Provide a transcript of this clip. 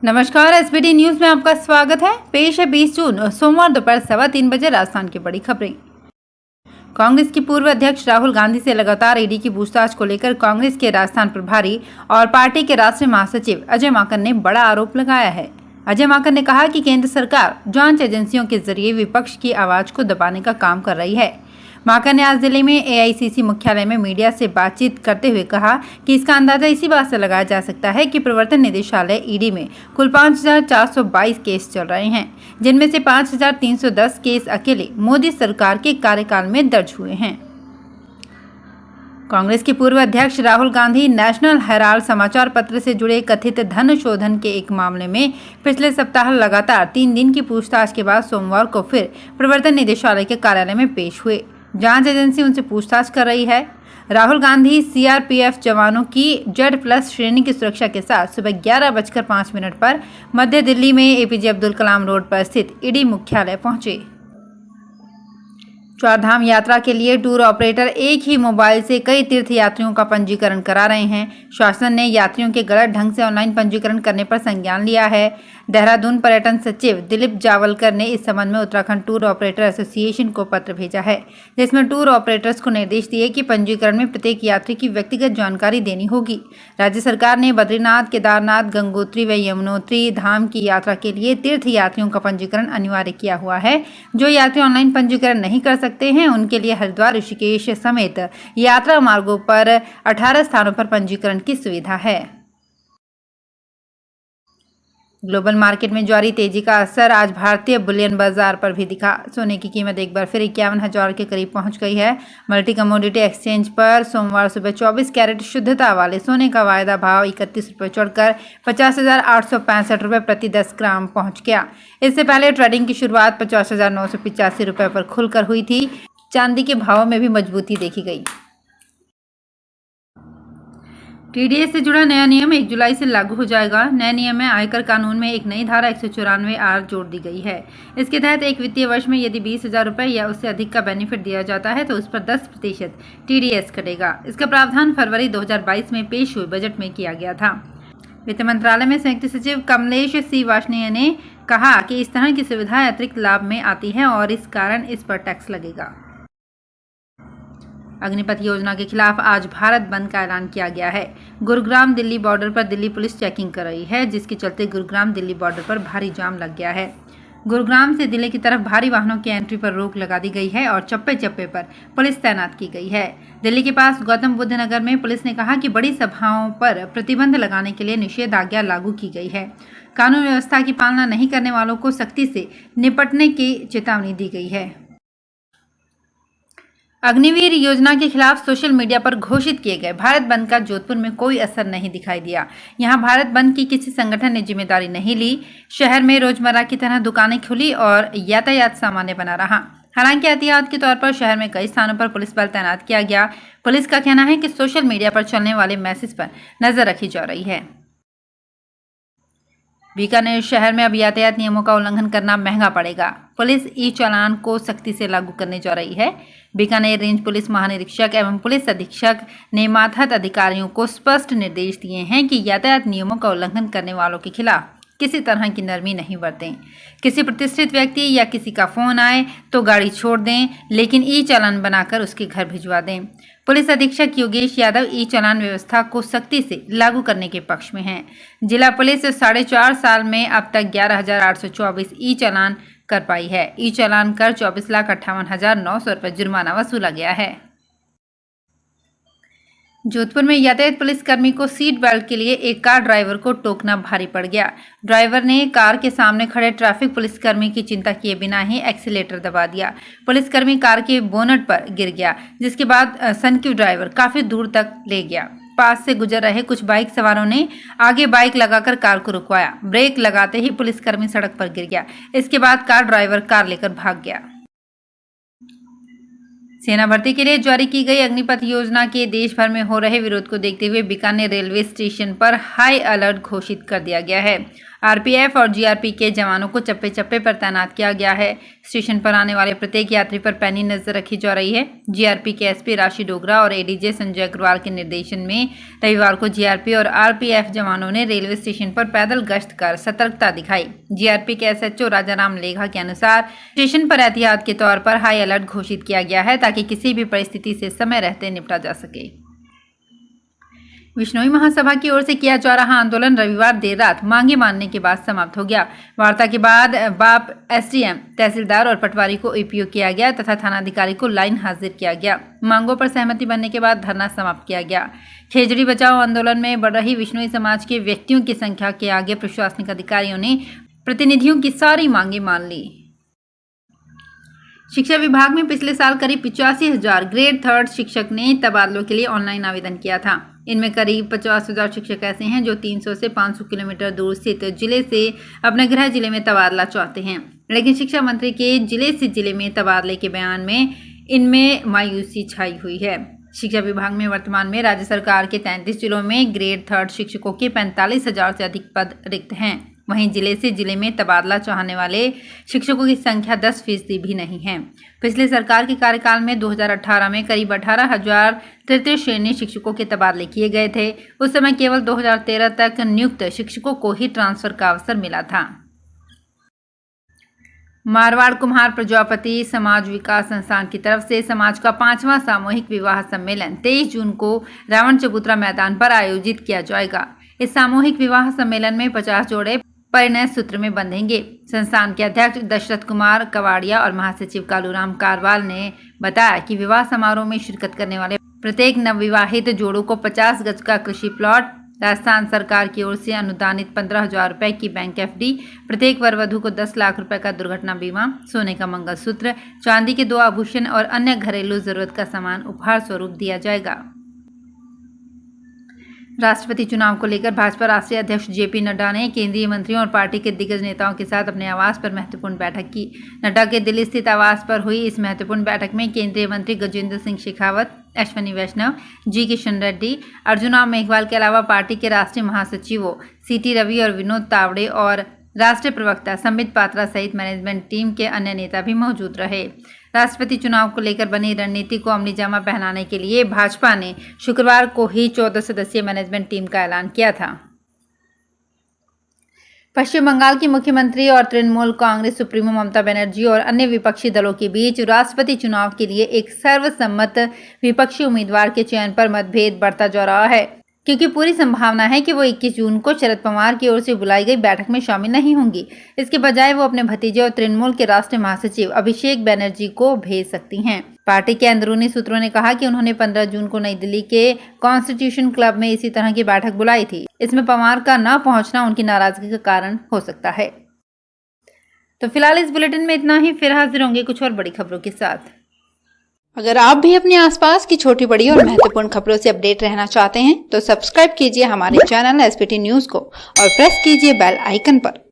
नमस्कार, SBT news में आपका स्वागत है। पेश है 20 जून सोमवार दोपहर 3:15 राजस्थान की बड़ी खबरें। कांग्रेस के पूर्व अध्यक्ष राहुल गांधी से लगातार ईडी की पूछताछ को लेकर कांग्रेस के राजस्थान प्रभारी और पार्टी के राष्ट्रीय महासचिव अजय माकन ने बड़ा आरोप लगाया है। अजय माकन ने कहा कि केंद्र सरकार जांच एजेंसियों के जरिए विपक्ष की आवाज को दबाने का काम कर रही है। माकन ने आज दिल्ली में एआईसीसी मुख्यालय में मीडिया से बातचीत करते हुए कहा कि इसका अंदाजा इसी बात से लगाया जा सकता है कि प्रवर्तन निदेशालय ईडी में कुल 5,422 केस चल रहे हैं, जिनमें से 5,310 केस अकेले मोदी सरकार के कार्यकाल में दर्ज हुए हैं। कांग्रेस के पूर्व अध्यक्ष राहुल गांधी नेशनल हेराल्ड समाचार पत्र से जुड़े कथित धन शोधन के एक मामले में पिछले सप्ताह लगातार 3 दिन की पूछताछ के बाद सोमवार को फिर प्रवर्तन निदेशालय के कार्यालय में पेश हुए। जांच एजेंसी उनसे पूछताछ कर रही है। राहुल गांधी सीआरपीएफ जवानों की Z+ श्रेणी की सुरक्षा के साथ सुबह 11:05 पर मध्य दिल्ली में एपीजे अब्दुल कलाम रोड पर स्थित ईडी मुख्यालय पहुंचे। चारधाम यात्रा के लिए टूर ऑपरेटर एक ही मोबाइल से कई तीर्थ यात्रियों का पंजीकरण करा रहे हैं। शासन ने यात्रियों के गलत ढंग से ऑनलाइन पंजीकरण करने पर संज्ञान लिया है। देहरादून पर्यटन सचिव दिलीप जावलकर ने इस संबंध में उत्तराखंड टूर ऑपरेटर एसोसिएशन को पत्र भेजा है, जिसमें टूर ऑपरेटर्स को निर्देश दिए कि पंजीकरण में प्रत्येक यात्री की व्यक्तिगत जानकारी देनी होगी। राज्य सरकार ने बद्रीनाथ, केदारनाथ, गंगोत्री व यमुनोत्री धाम की यात्रा के लिए तीर्थ यात्रियों का पंजीकरण अनिवार्य किया हुआ है। जो यात्री ऑनलाइन पंजीकरण नहीं कर सकते हैं, उनके लिए हरिद्वार, ऋषिकेश समेत यात्रा मार्गों पर 18 स्थानों पर पंजीकरण की सुविधा है। ग्लोबल मार्केट में जारी तेजी का असर आज भारतीय बुलियन बाजार पर भी दिखा। सोने की कीमत एक बार फिर 51,000 के करीब पहुंच गई है। मल्टी कमोडिटी एक्सचेंज पर सोमवार सुबह 24 कैरेट शुद्धता वाले सोने का वायदा भाव 31 रुपये चढ़कर 50,865 रुपये प्रति 10 ग्राम पहुंच गया। इससे पहले ट्रेडिंग की शुरुआत 50,985 रुपये पर खुलकर हुई थी। चांदी के भावों में भी मजबूती देखी गई। टीडीएस से जुड़ा नया नियम 1 जुलाई से लागू हो जाएगा। नए नियम में आयकर कानून में एक नई धारा 194(R) जोड़ दी गई है। इसके तहत एक वित्तीय वर्ष में यदि 20,000 रुपये या उससे अधिक का बेनिफिट दिया जाता है तो उस पर 10% टीडीएस कटेगा। इसका प्रावधान फरवरी 2022 में पेश हुए बजट में किया गया था। वित्त मंत्रालय में संयुक्त सचिव कमलेश सी वार्ष्णेय ने कहा कि इस तरह की सुविधाएं अतिरिक्त लाभ में आती हैं और इस कारण इस पर टैक्स लगेगा। अग्निपथ योजना के खिलाफ आज भारत बंद का ऐलान किया गया है। गुरुग्राम दिल्ली बॉर्डर पर दिल्ली पुलिस चेकिंग कर रही है, जिसके चलते गुरुग्राम दिल्ली बॉर्डर पर भारी जाम लग गया है। गुरुग्राम से दिल्ली की तरफ भारी वाहनों की एंट्री पर रोक लगा दी गई है और चप्पे चप्पे पर पुलिस तैनात की गई है। दिल्ली के पास गौतम बुद्ध नगर में पुलिस ने कहा कि बड़ी सभाओं पर प्रतिबंध लगाने के लिए निषेधाज्ञा लागू की गई है। कानून व्यवस्था की पालना नहीं करने वालों को सख्ती से निपटने की चेतावनी दी गई है। अग्निवीर योजना के खिलाफ सोशल मीडिया पर घोषित किए गए भारत बंद का जोधपुर में कोई असर नहीं दिखाई दिया। यहां भारत बंद की किसी संगठन ने जिम्मेदारी नहीं ली। शहर में रोजमर्रा की तरह दुकानें खुली और यातायात सामान्य बना रहा। हालांकि एहतियात के तौर पर शहर में कई स्थानों पर पुलिस बल तैनात किया गया। पुलिस का कहना है कि सोशल मीडिया पर चलने वाले मैसेज पर नजर रखी जा रही है। बीकानेर शहर में अब यातायात नियमों का उल्लंघन करना महंगा पड़ेगा। पुलिस ई चालान को सख्ती से लागू करने जा रही है। बीकानेर रेंज पुलिस महानिरीक्षक एवं पुलिस अधीक्षक ने मातहत अधिकारियों को स्पष्ट निर्देश दिए हैं कि यातायात नियमों का उल्लंघन करने वालों के खिलाफ किसी तरह की नरमी नहीं बरतें। किसी प्रतिष्ठित व्यक्ति या किसी का फोन आए तो गाड़ी छोड़ दें, लेकिन ई चालान बनाकर उसके घर भिजवा दें। पुलिस अधीक्षक योगेश यादव ई चालान व्यवस्था को सख्ती से लागू करने के पक्ष में हैं। जिला पुलिस 4.5 साल में अब तक 11,824 ई चालान कर पाई है। ई चालान कर 24,58,900 रुपये जुर्माना वसूला गया है। जोधपुर में यातायात पुलिसकर्मी को सीट बेल्ट के लिए एक कार ड्राइवर को टोकना भारी पड़ गया। ड्राइवर ने कार के सामने खड़े ट्रैफिक पुलिसकर्मी की चिंता किए बिना ही एक्सीलेटर दबा दिया। पुलिसकर्मी कार के बोनट पर गिर गया, जिसके बाद सनकी ड्राइवर काफी दूर तक ले गया। पास से गुजर रहे कुछ बाइक सवारों ने आगे बाइक लगाकर कार को रुकवाया। ब्रेक लगाते ही पुलिसकर्मी सड़क पर गिर गया। इसके बाद कार ड्राइवर कार लेकर भाग गया। सेना भर्ती के लिए जारी की गई अग्निपथ योजना के देश भर में हो रहे विरोध को देखते हुए बीकानेर रेलवे स्टेशन पर हाई अलर्ट घोषित कर दिया गया है। आरपीएफ और जीआरपी के जवानों को चप्पे चप्पे पर तैनात किया गया है। स्टेशन पर आने वाले प्रत्येक यात्री पर पैनी नजर रखी जा रही है। जीआरपी के एसपी राशि डोगरा और एडीजे संजय अग्रवाल के निर्देशन में रविवार को जीआरपी और आरपीएफ जवानों ने रेलवे स्टेशन पर पैदल गश्त कर सतर्कता दिखाई। जीआरपी के एसएचओ राजाराम लेखा के अनुसार स्टेशन पर एहतियात के तौर पर हाई अलर्ट घोषित किया गया है ताकि किसी भी परिस्थिति से समय रहते निपटा जा सके। विश्नोई महासभा की ओर से किया जा रहा आंदोलन रविवार देर रात मांगे मानने के बाद समाप्त हो गया। वार्ता के बाद बाप एसडीएम, तहसीलदार और पटवारी को ईपीओ किया गया तथा थानाधिकारी को लाइन हाजिर किया गया। मांगों पर सहमति बनने के बाद धरना समाप्त किया गया। खेजड़ी बचाओ आंदोलन में बढ़ रही विश्नोई समाज के व्यक्तियों की संख्या के आगे प्रशासनिक अधिकारियों ने प्रतिनिधियों की सारी मांगे मान ली। शिक्षा विभाग में पिछले साल करीब 85,000 ग्रेड 3 शिक्षक ने तबादलों के लिए ऑनलाइन आवेदन किया था। इनमें करीब 50,000 शिक्षक ऐसे हैं जो 300 से 500 किलोमीटर दूर स्थित जिले से अपने गृह जिले में तबादला चाहते हैं, लेकिन शिक्षा मंत्री के जिले से जिले में तबादले के बयान में इनमें मायूसी छाई हुई है। शिक्षा विभाग में वर्तमान में राज्य सरकार के 33 जिलों में ग्रेड 3 शिक्षकों के 45,000 से अधिक पद रिक्त हैं। वहीं जिले से जिले में तबादला चाहने वाले शिक्षकों की संख्या 10% भी नहीं है। पिछले सरकार के कार्यकाल में 2018 में करीब 18,000 तृतीय श्रेणी शिक्षकों के तबादले किए गए थे। उस समय केवल 2013 तक नियुक्त शिक्षकों को ही ट्रांसफर का अवसर मिला था। मारवाड़ कुम्हार प्रजापति समाज विकास संस्थान की तरफ से समाज का 5वां सामूहिक विवाह सम्मेलन 23 जून को रावण चबूतरा मैदान पर आयोजित किया जाएगा। इस सामूहिक विवाह सम्मेलन में 50 जोड़े परिणय सूत्र में बंधेंगे। संस्थान के अध्यक्ष दशरथ कुमार कवाड़िया और महासचिव कालूराम कारवाल ने बताया कि विवाह समारोह में शिरकत करने वाले प्रत्येक नवविवाहित जोड़ों को 50 गज का कृषि प्लॉट, राजस्थान सरकार की ओर से अनुदानित 15,000 रुपए की बैंक एफडी, प्रत्येक वर वधु को 10 लाख रुपए का दुर्घटना बीमा, सोने का मंगलसूत्र, चांदी के 2 आभूषण और अन्य घरेलू जरूरत का सामान उपहार स्वरूप दिया जाएगा। राष्ट्रपति चुनाव को लेकर भाजपा राष्ट्रीय अध्यक्ष जेपी नड्डा ने केंद्रीय मंत्रियों और पार्टी के दिग्गज नेताओं के साथ अपने आवास पर महत्वपूर्ण बैठक की। नड्डा के दिल्ली स्थित आवास पर हुई इस महत्वपूर्ण बैठक में केंद्रीय मंत्री गजेंद्र सिंह शेखावत, अश्विनी वैष्णव, जी किशन रेड्डी, अर्जुन मेघवाल के अलावा पार्टी के राष्ट्रीय महासचिवों सीटी रवि और विनोद तावड़े और राष्ट्रीय प्रवक्ता संबित पात्रा सहित मैनेजमेंट टीम के अन्य नेता भी मौजूद रहे। राष्ट्रपति चुनाव को लेकर बनी रणनीति को अमलीजामा पहनाने के लिए भाजपा ने शुक्रवार को ही 14 सदस्यीय मैनेजमेंट टीम का ऐलान किया था। पश्चिम बंगाल की मुख्यमंत्री और तृणमूल कांग्रेस सुप्रीमो ममता बनर्जी और अन्य विपक्षी दलों के बीच राष्ट्रपति चुनाव के लिए एक सर्वसम्मत विपक्षी उम्मीदवार के चयन पर मतभेद बढ़ता जा रहा है, क्योंकि पूरी संभावना है कि वो 21 जून को शरद पवार की ओर से बुलाई गई बैठक में शामिल नहीं होंगी। इसके बजाय वो अपने भतीजे और तृणमूल के राष्ट्रीय महासचिव अभिषेक बनर्जी को भेज सकती हैं। पार्टी के अंदरूनी सूत्रों ने कहा कि उन्होंने 15 जून को नई दिल्ली के कॉन्स्टिट्यूशन क्लब में इसी तरह की बैठक बुलाई थी। इसमें पवार का न पहुंचना उनकी नाराजगी का कारण हो सकता है। तो फिलहाल इस बुलेटिन में इतना ही। फिर हाजिर होंगे कुछ और बड़ी खबरों के साथ। अगर आप भी अपने आसपास की छोटी बड़ी और महत्वपूर्ण खबरों से अपडेट रहना चाहते हैं तो सब्सक्राइब कीजिए हमारे चैनल एसपीटी न्यूज को और प्रेस कीजिए बेल आइकन पर।